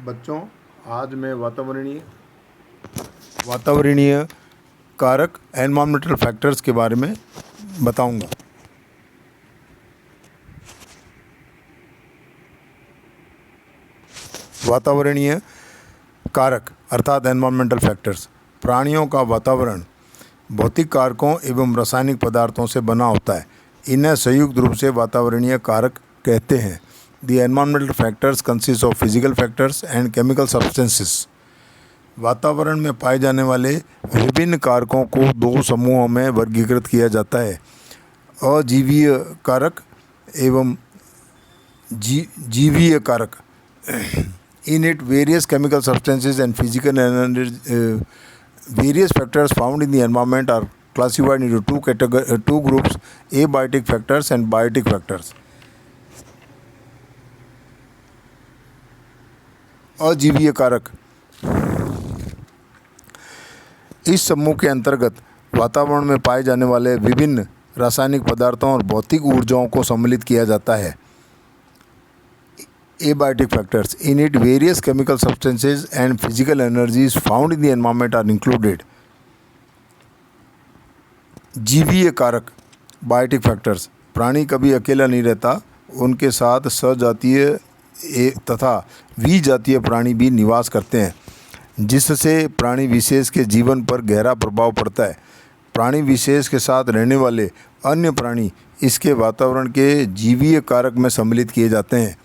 बच्चों, आज मैं वातावरणीय कारक एनवायरमेंटल फैक्टर्स के बारे में बताऊंगा। वातावरणीय कारक अर्थात एनवायरमेंटल फैक्टर्स प्राणियों का वातावरण भौतिक कारकों एवं रासायनिक पदार्थों से बना होता है। इन्हें संयुक्त रूप से वातावरणीय कारक कहते हैं। The environmental factors consist of physical factors and chemical substances. वातावरण में पाए जाने वाले विभिन्न कारकों को दो समूहों में वर्गीकृत किया जाता है: अजीवीय कारक एवं जीवीय कारक। In it, various chemical substances and physical various factors found in the environment are classified into two groups: abiotic factors and biotic factors. अजीवीय कारक इस समूह के अंतर्गत वातावरण में पाए जाने वाले विभिन्न रासायनिक पदार्थों और भौतिक ऊर्जाओं को सम्मिलित किया जाता है। Abiotic factors. In it, various chemical substances and physical energies found in the environment are included. जीवीय कारक बायोटिक फैक्टर्स प्राणी कभी अकेला नहीं रहता, उनके साथ सजातीय तथा विजातीय प्राणी भी निवास करते हैं, जिससे प्राणी विशेष के जीवन पर गहरा प्रभाव पड़ता है। प्राणी विशेष के साथ रहने वाले अन्य प्राणी इसके वातावरण के जीवीय कारक में सम्मिलित किए जाते हैं।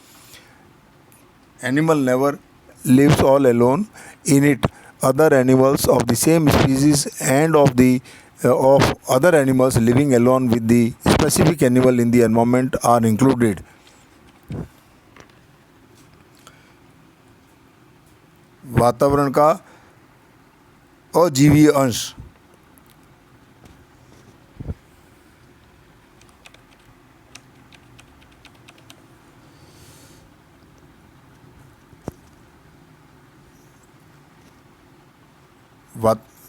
Animal never lives all alone. In it, other animals of the same species and of other animals living alone with the specific animal in the environment are included. वातावरण का अजीवीय अंश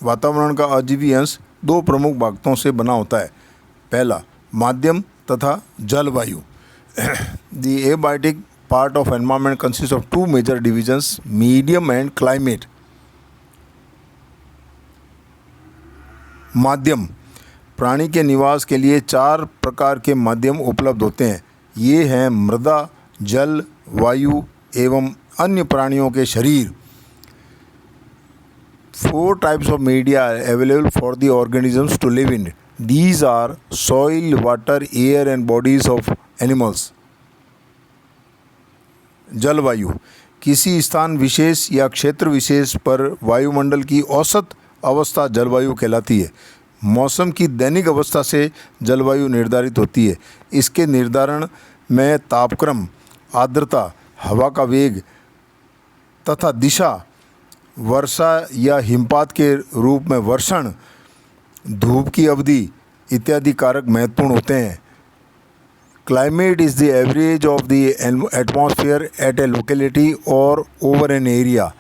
वातावरण का अजीवीय अंश दो प्रमुख भागों से बना होता है। पहला, माध्यम तथा जलवायु। The abiotic part of environment consist of two major divisions: medium and climate. माध्यम प्राणी के निवास के लिए चार प्रकार के माध्यम उपलब्ध होते हैं। ये हैं मृदा, जल, वायु एवं अन्य प्राणियों के शरीर। Four types of media are available for the organisms to live in. These are soil, water, air and bodies of animals. जलवायु किसी स्थान विशेष या क्षेत्र विशेष पर वायुमंडल की औसत अवस्था जलवायु कहलाती है। मौसम की दैनिक अवस्था से जलवायु निर्धारित होती है। इसके निर्धारण में तापक्रम, आर्द्रता, हवा का वेग तथा दिशा, वर्षा या हिमपात के रूप में वर्षण, धूप की अवधि इत्यादि कारक महत्वपूर्ण होते हैं। Climate is the average of the atmosphere at a locality और over an area.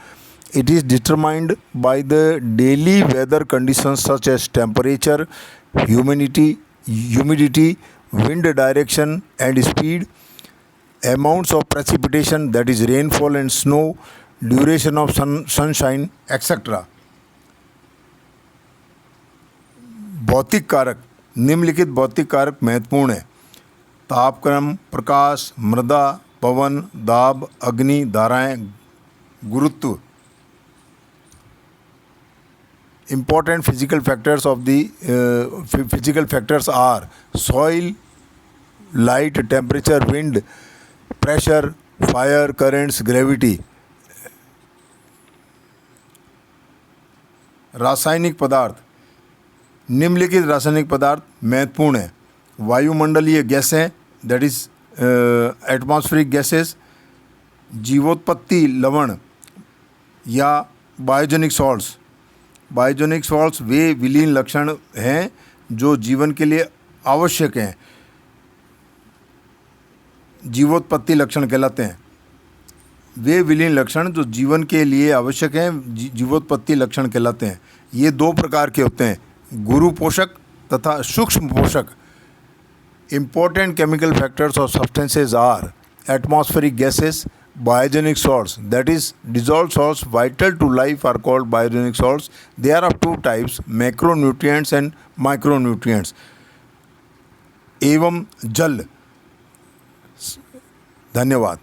It is determined by the daily weather conditions such as temperature, humidity, wind direction and speed, amounts of precipitation, that is rainfall and snow, duration of sunshine, etc. भौतिक कारक, निम्नलिखित भौतिक कारक महत्वपूर्ण है: तापक्रम, प्रकाश, मृदा, पवन, दाब, अग्नि, धाराएं, गुरुत्व. Important physical factors are soil, light, temperature, wind, pressure, fire, currents, gravity. रासायनिक पदार्थ, निम्नलिखित रासायनिक पदार्थ महत्वपूर्ण है: वायुमंडलीय गैसें, दैट इज एटमॉस्फेरिक गैसेस, जीवोत्पत्ति लवण या बायोजेनिक सॉल्ट्स. बायोजेनिक सॉल्ट्स वे विलीन लक्षण हैं जो जीवन के लिए आवश्यक हैं, जीवोत्पत्ति लक्षण कहलाते हैं. वे विलीन लक्षण जो जीवन के लिए आवश्यक हैं जीवोत्पत्ति लक्षण कहलाते हैं. ये दो प्रकार के होते हैं: गुरु पोषक तथा सूक्ष्म पोषक. Important chemical factors or substances are atmospheric gases, biogenic salts, that is dissolved salts vital to life, are called biogenic salts. They are of two types, macronutrients and micronutrients. एवं जल। धन्यवाद।